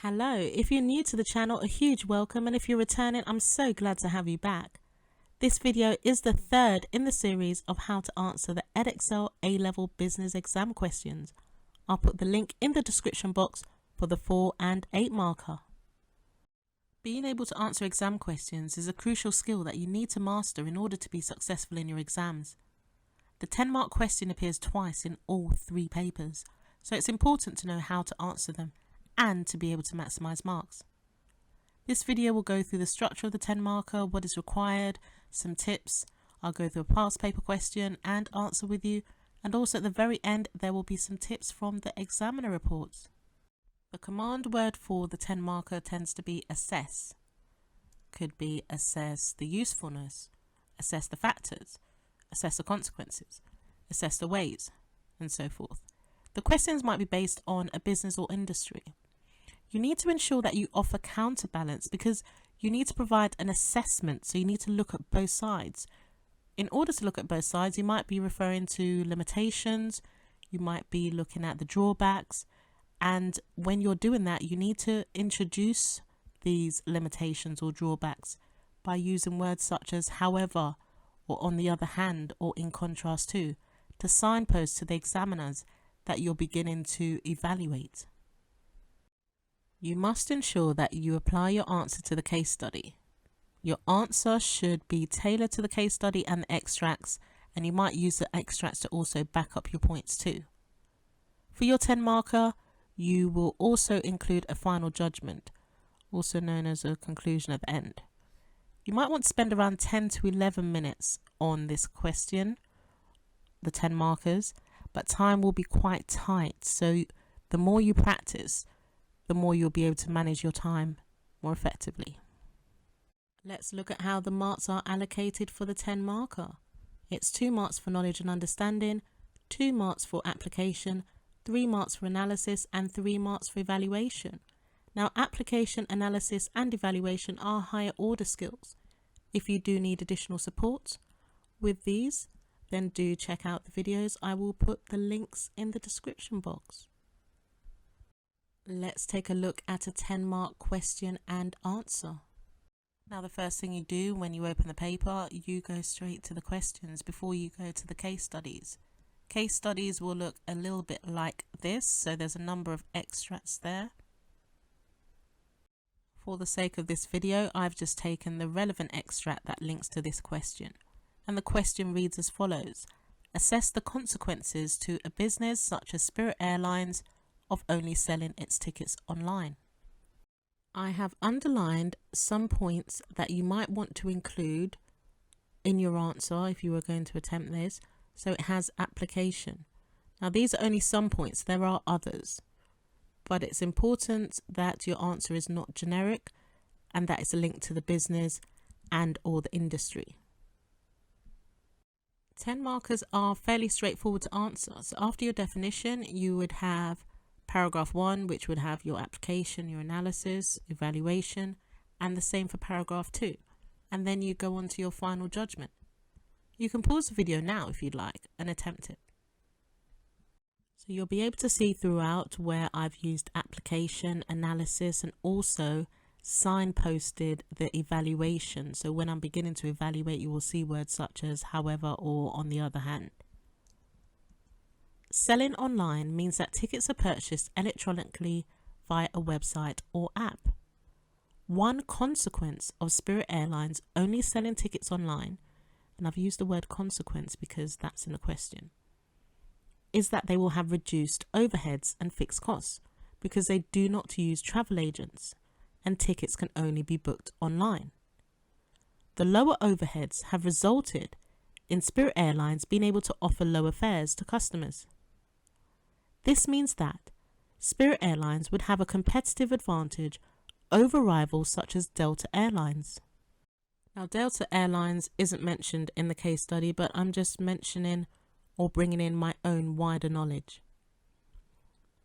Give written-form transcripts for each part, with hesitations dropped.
Hello, if you're new to the channel, a huge welcome, and if you're returning, I'm so glad to have you back. This video is the third in the series of how to answer the EDEXCEL A Level Business exam questions. I'll put the link in the description box for the 4 and 8 marker. Being able to answer exam questions is a crucial skill that you need to master in order to be successful in your exams. The 10-mark question appears twice in all 3 papers, so it's important to know how to answer them and to be able to maximize marks. This video will go through the structure of the 10 marker, what is required, some tips. I'll go through a past paper question and answer with you, and also at the very end there will be some tips from the examiner reports. The command word for the 10 marker tends to be assess. Could be assess the usefulness, assess the factors, assess the consequences, assess the ways, and so forth. The questions might be based on a business or industry. You need to ensure that you offer counterbalance because you need to provide an assessment, so you need to look at both sides. In order to look at both sides, you might be referring to limitations, you might be looking at the drawbacks, and when you're doing that, you need to introduce these limitations or drawbacks by using words such as however, or on the other hand, or in contrast to signpost to the examiners that you're beginning to evaluate. You must ensure that you apply your answer to the case study. Your answer should be tailored to the case study and the extracts, and you might use the extracts to also back up your points too. For your 10 marker, you will also include a final judgment, also known as a conclusion at the end. You might want to spend around 10 to 11 minutes on this question, the 10 markers, but time will be quite tight, so the more you practice, the more you'll be able to manage your time more effectively. Let's look at how the marks are allocated for the 10 marker. It's 2 marks for knowledge and understanding, 2 marks for application, 3 marks for analysis, and 3 marks for evaluation. Now, application, analysis, and evaluation are higher order skills. If you do need additional support with these, then do check out the videos. I will put the links in the description box. Let's take a look at a 10-mark question and answer. Now, the first thing you do when you open the paper, you go straight to the questions before you go to the case studies. Case studies will look a little bit like this, so there's a number of extracts there. For the sake of this video, I've just taken the relevant extract that links to this question. And the question reads as follows: assess the consequences to a business such as Spirit Airlines of only selling its tickets online. I have underlined some points that you might want to include in your answer if you were going to attempt this. So it has application. Now, these are only some points, there are others, but it's important that your answer is not generic and that it's a link to the business and or the industry. 10 markers are fairly straightforward to answer. So after your definition, you would have paragraph 1, which would have your application, your analysis, evaluation, and the same for paragraph 2. And then you go on to your final judgment. You can pause the video now if you'd like and attempt it. So you'll be able to see throughout where I've used application, analysis, and also signposted the evaluation. So when I'm beginning to evaluate, you will see words such as however or on the other hand. Selling online means that tickets are purchased electronically via a website or app. One consequence of Spirit Airlines only selling tickets online, and I've used the word consequence because that's in the question, is that they will have reduced overheads and fixed costs because they do not use travel agents and tickets can only be booked online. The lower overheads have resulted in Spirit Airlines being able to offer lower fares to customers. This means that Spirit Airlines would have a competitive advantage over rivals such as Delta Airlines. Now, Delta Airlines isn't mentioned in the case study, but I'm just mentioning or bringing in my own wider knowledge.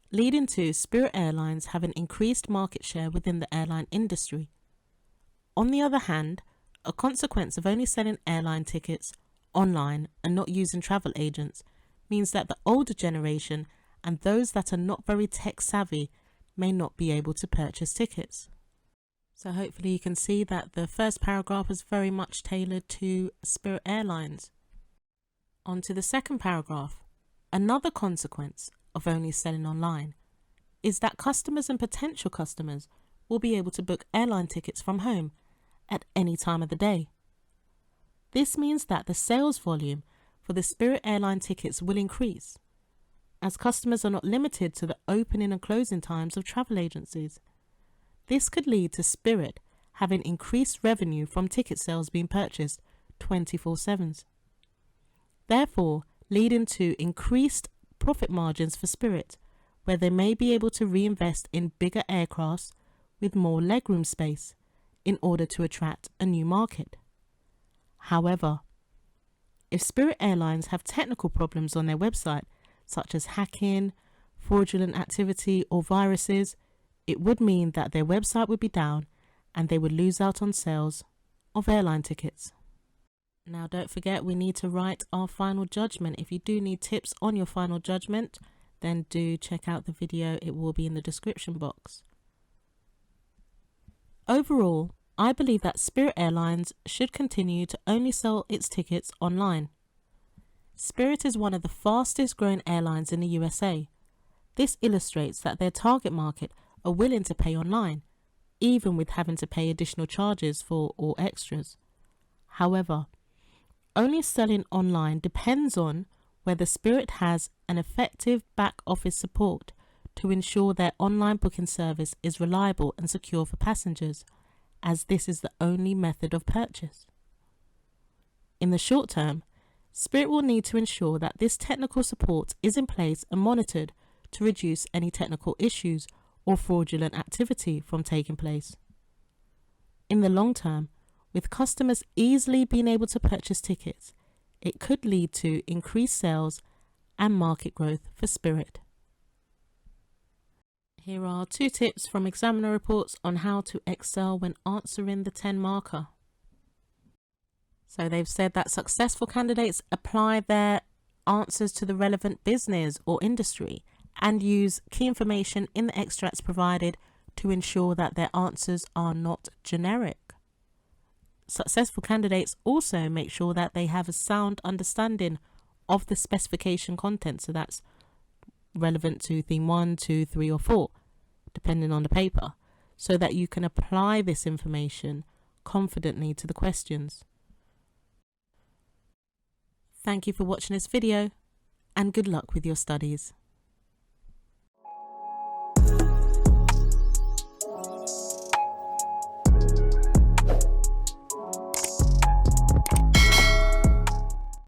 Leading to Spirit Airlines having increased market share within the airline industry. On the other hand, a consequence of only selling airline tickets online and not using travel agents means that the older generation and those that are not very tech savvy may not be able to purchase tickets. So hopefully you can see that the first paragraph is very much tailored to Spirit Airlines. On to the second paragraph. Another consequence of only selling online is that customers and potential customers will be able to book airline tickets from home at any time of the day. This means that the sales volume for the Spirit Airline tickets will increase, as customers are not limited to the opening and closing times of travel agencies. This could lead to Spirit having increased revenue from ticket sales being purchased 24/7, therefore leading to increased profit margins for Spirit, where they may be able to reinvest in bigger aircrafts with more legroom space in order to attract a new market. However, if Spirit Airlines have technical problems on their website, such as hacking, fraudulent activity, or viruses, it would mean that their website would be down and they would lose out on sales of airline tickets. Now, don't forget, we need to write our final judgment. If you do need tips on your final judgment, then do check out the video. It will be in the description box. Overall, I believe that Spirit Airlines should continue to only sell its tickets online. Spirit is one of the fastest growing airlines in the USA. This illustrates that their target market are willing to pay online, even with having to pay additional charges for all extras. However, only selling online depends on whether Spirit has an effective back office support to ensure their online booking service is reliable and secure for passengers, as this is the only method of purchase. In the short term, Spirit will need to ensure that this technical support is in place and monitored to reduce any technical issues or fraudulent activity from taking place. In the long term, with customers easily being able to purchase tickets, it could lead to increased sales and market growth for Spirit. Here are 2 tips from examiner reports on how to excel when answering the 10 marker. So they've said that successful candidates apply their answers to the relevant business or industry and use key information in the extracts provided to ensure that their answers are not generic. Successful candidates also make sure that they have a sound understanding of the specification content, so that's relevant to theme 1, 2, 3 or 4, depending on the paper, so that you can apply this information confidently to the questions. Thank you for watching this video, and good luck with your studies.